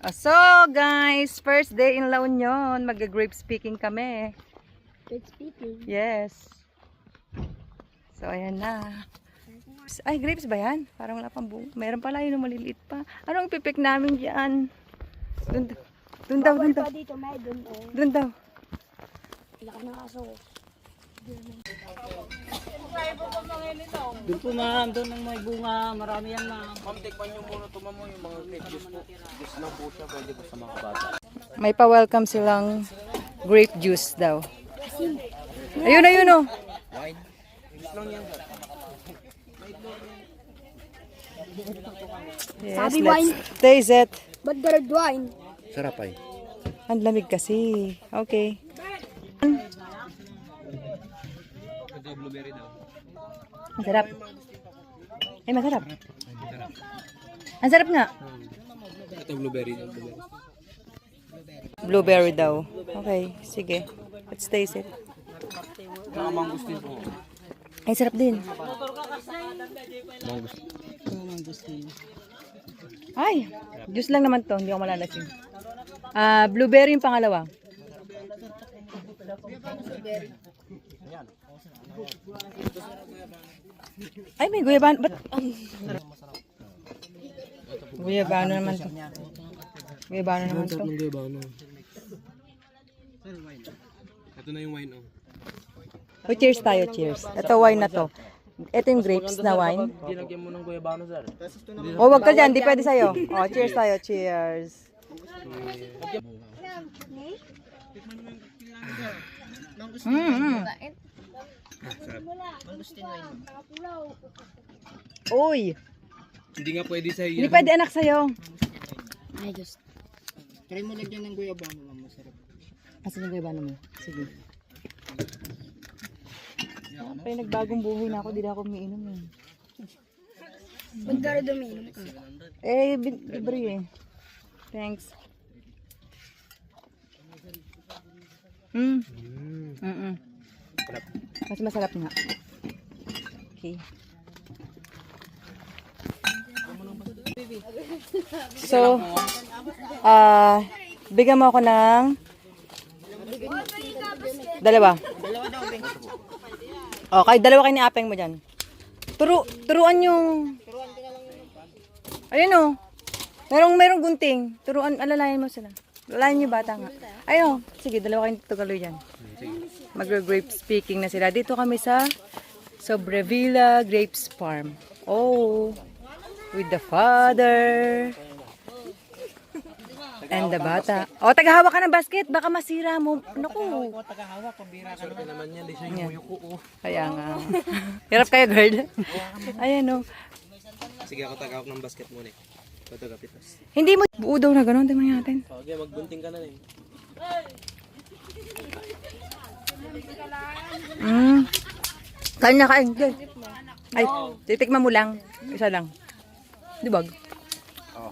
So guys, first day in La Union, mag-grape speaking kami. Grape speaking? Yes. So ayan na. Ay, grapes ba yan? Parang wala pang bunga. Meron pala yun, maliliit pa. Anong ipipik namin dyan? Doon daw. Dito, may doon. Doon daw. Laki ng aso ko. Doon po ma'am, doon ang may bunga, marami yan ma'am. Ma'am, tikman nyo muna ito ma'am, yung mga grape juice po. Juice lang po siya, pwede po sa mga bata. May pa-welcome silang grape juice daw. Ayun oh. Wine? Juice lang yan. Yes, Sabi let's wine. taste it. Ba't red wine? Sarap ay. Ang lamig kasi. Okay. Ito blueberry daw. Ang sarap. Ay, masarap. Ang sarap nga. Ito blueberry daw. Blueberry daw. Okay, sige. Let's taste it. Mga mangustin po. Ay, sarap din. Mangustin. Ay, juice lang naman to. Hindi ako malalasing. Blueberry yung pangalawa. Ay, may guyabano. Ba't? Guyabano naman to. Guyabano naman to. Ito na yung wine oh. O, cheers tayo, cheers. Ito wine na to. Ito yung grapes na wine. Dinagyan mo ng guyabano sir. O, wag ka dyan. Di pwede sa'yo. O, cheers tayo, cheers. Uy, Hindi nga pwede sa hindi pwede anak sa'yo. Ay, Diyos. Try mo lagyan ng guyabano ma'am, masarap. Asan yung guyabano mo? Sige. Ay, nagbagong buhay na ako. Di na ako umiinom eh. Ba't gano'n duminom ka? Eh, libre eh. Thanks. Mas masarap nga. Okay. So, bigyan mo ako ng dalawa. Okay, dalawa kayo ni Apeng mo dyan. Turuan yung... Ayun o. Merong gunting. Alalayan mo sila. Alalayan yung bata nga. Ayun. Sige, dalawa kayo tutuloy dyan. Mag-grape speaking na sila. Dito kami sa Sobrevilla Grapes Farm. Oh, with the father and the bata. Oh, tagahawak ka ng basket. Baka masira mo. Naku. Tagahawak, pambira ka Ito naman yan, di siya yung muyo ko oh. Kaya nga. Hirap kayo, girl. Ayan o. Sige ako tagawak ng basket muna eh. Ito kapitas. Hindi mo buo daw na gano'n. Tingnan natin. Okay, magbunting ka na rin. Kain na kain. Girl. Ay, titikman mo lang. Isa lang. Di ba? Oo.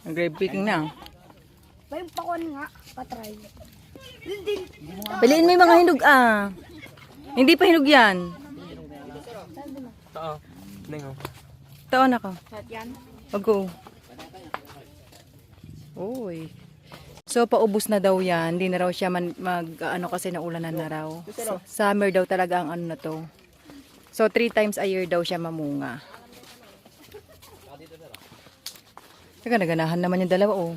Ang grape picking na. Ba yung pakon nga, patry. Piliin mo yung mga hinog Hindi pa hinog yan. Oo. Ning oh. Taon ako. At yan? Wag ko. Uy. So, paubos na daw yan. Hindi na raw siya ano kasi naulanan na raw. So, summer daw talaga ang ano na to. So, 3 times a year daw siya mamunga. Teka, naganahan naman yung dalawa, oh.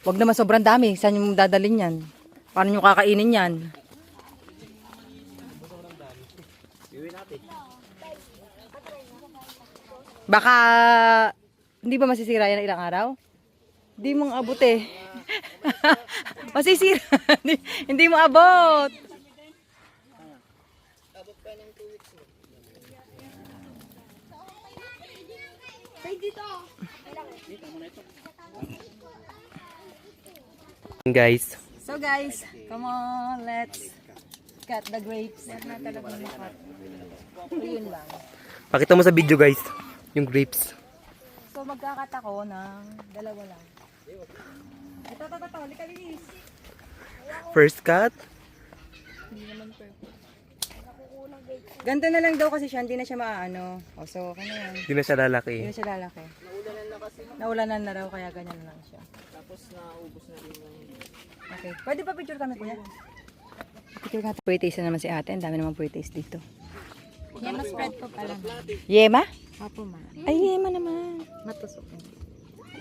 Wag naman sobrang dami. Saan yung dadalhin yan? Paano nyo kakainin yan? Baka, hindi ba masisira yan ilang araw? Hindi mong abot eh. Masisira. Hindi mo abot. Guys. So guys, come on, let's cut the grapes. Huwag na talaga makat. Yun lang. Pakita mo sa video guys, yung grapes. So magkakat ako ng dalawa lang. Ito, halika bilis. First cut. Ganto na lang daw kasi siya, hindi na siya maano. O, so, ano yan? Hindi na siya lalaki. Hindi na siya lalaki. Naulanan na raw, kaya ganyan lang siya. Tapos naubos na rin yung... Okay. Pwede pa picture kami, kuya? Picture nga. Pretties na naman si ate. Ang dami naman pretties dito. Yema spread ko pala. Yema? Opo, ma. Ay, yema naman. Matusok.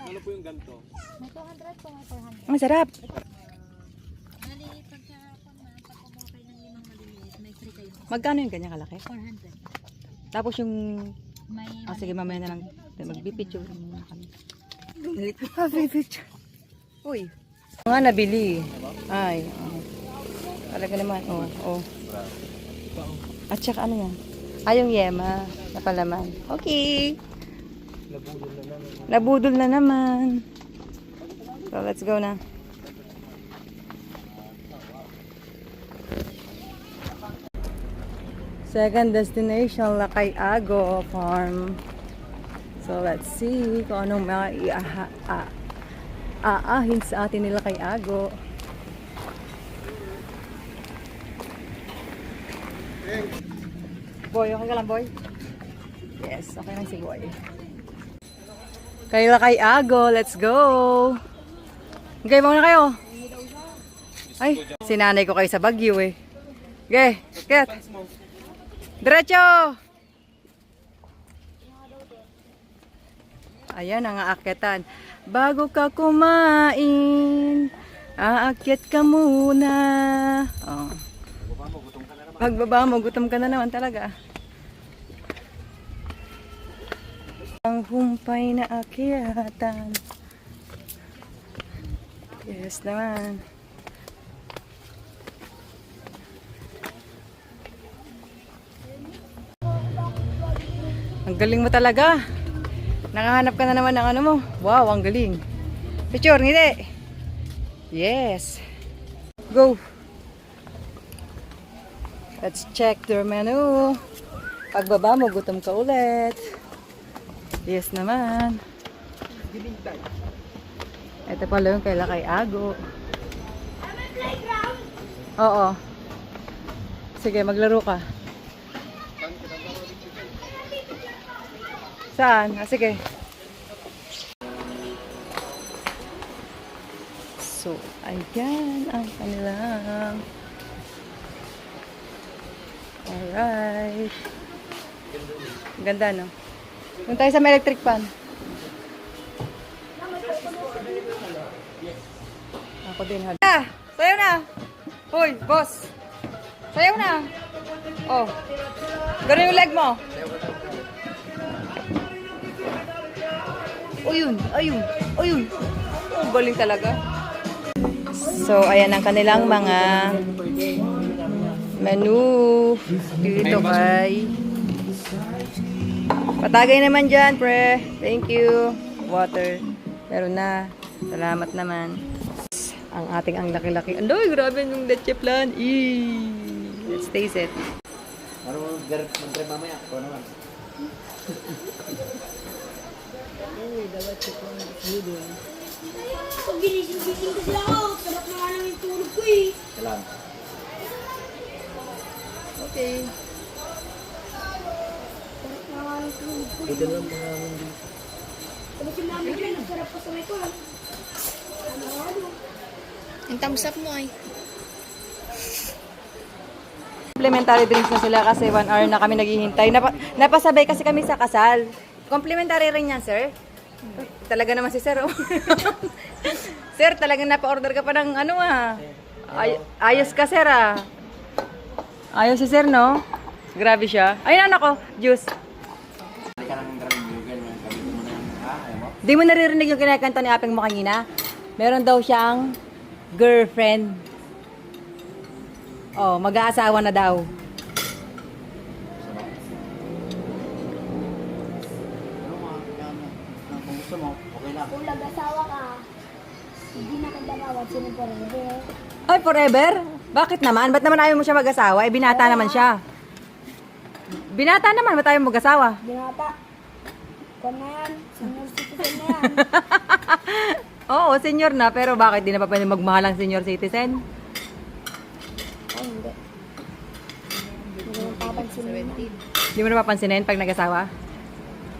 Ano po yung ganito? May 200 po, may 400. Ang sarap. Bali, pagka kumuha kayo ng limang maliliit, may free kayo. Magkano yung ganyan kalaki? 400. Tapos yung... May sige, mamaya na lang. Magbipicture muna kami. Magbipicture. Uy. Nga nabili. Ay. Talaga naman. At saka ano yan? Yung yema. Napalaman. Okay. Nabudol na naman. So, let's go na. Second destination, Lakay Ago Farm. So, let's see kung anong mga aahin sa atin nila kay Ago. Boy, okay ka lang, boy? Yes, okay lang si boy. Kayo kay Ago, let's go! Okay, muna kayo. Ay, sinanay ko kayo sa Baguio eh. Okay, get. Diretso! Ayan ang aakyatan. Bago ka kumain, aakyat ka muna. Oh. Pagbaba mo, gutom ka na naman talaga. Ang humpay na akyatan. Yes naman. Ang galing mo talaga. Nakahanap ka na naman ng ano mo. Wow, ang galing. Picture, ngiti. Yes. Go. Let's check their menu. Pagbaba mo, gutom ka ulit. Yes naman. Ito pala yung kaila kay Ago. Oo. Sige, maglaro ka. Saan? Sige. So, ayan ang kanilang. Alright. Ganda, no? Doon tayo sa may electric fan. Ako din, ha? Sayaw na! Hoy, boss! Sayaw na! Oh. Ganun yung leg mo. Ayun, ayun, ayun. Oh, galing talaga. So, ayan ang kanilang mga menu dito kay patagay naman dyan, pre. Thank you. Water. Meron na. Salamat naman. Ang ating ang laki-laki. Andoy, grabe yung leche plan. Let's taste it. Ano mo, mag-try mamaya. Ito naman. Pag ginising-gising ko sila ako, sarap na nga lang yung tulog ko eh. Salamat. Okay. Sarap na nga lang tulog ko Ito naman mga mundi. Tapos yung mami ko, sarap pa sa may ko. Yung thumbs up mo ay. Complimentary drinks na sila kasi 1 hour na kami naghihintay. Napasabay kasi kami sa kasal. Complimentary rin yan, sir. Talaga naman si sir. Oh. Sir, talagang napa-order ka pa ng ano ah. Ayos ka, sir ah. Ayos si sir, no? Grabe siya. Ayun anak ko, juice. Hindi ka nang narinig mo na yung ayaw mo? Di mo naririnig yung kinakanta ni Apeng mo kanina? Meron daw siyang girlfriend. Oh, mag-aasawa na daw. Kung gusto mo, okay lang. Kung nag-asawa ka, hindi na kadalawan sino forever. Ay, forever? Bakit naman? Ba't naman ayaw mo siya mag-asawa? Eh, binata naman siya. Binata naman, ba't ayaw mo mag-asawa? Binata. Kung na yan, senior citizen na yan. Oo, senior na, pero bakit di na pa pwede magmahal ang senior citizen? Ay, hindi. Hindi mo papansin mo. Di mo na papansinin pag nag-asawa?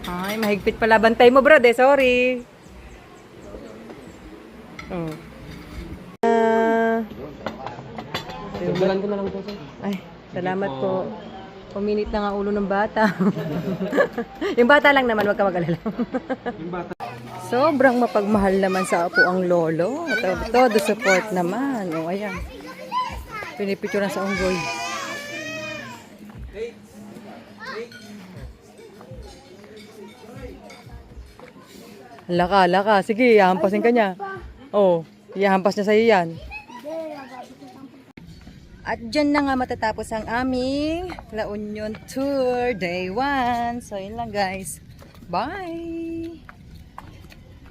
Ay, mahigpit pala. Bantay mo, brad, sorry. Oh. Tugbalan ko na lang po, sir. Ay, salamat po. Puminit na nga ulo ng bata. Yung bata lang naman, wag ka mag-alala. Sobrang mapagmahal naman sa apo ang lolo. Todo support naman. O, ayan. Pinipicturan sa unggoy. Laka. Sige, hampasin ka niya. Oh, ihampas niya sa'yo yan. At dyan na nga matatapos ang aming La Union Tour Day 1. So, yun lang guys. Bye!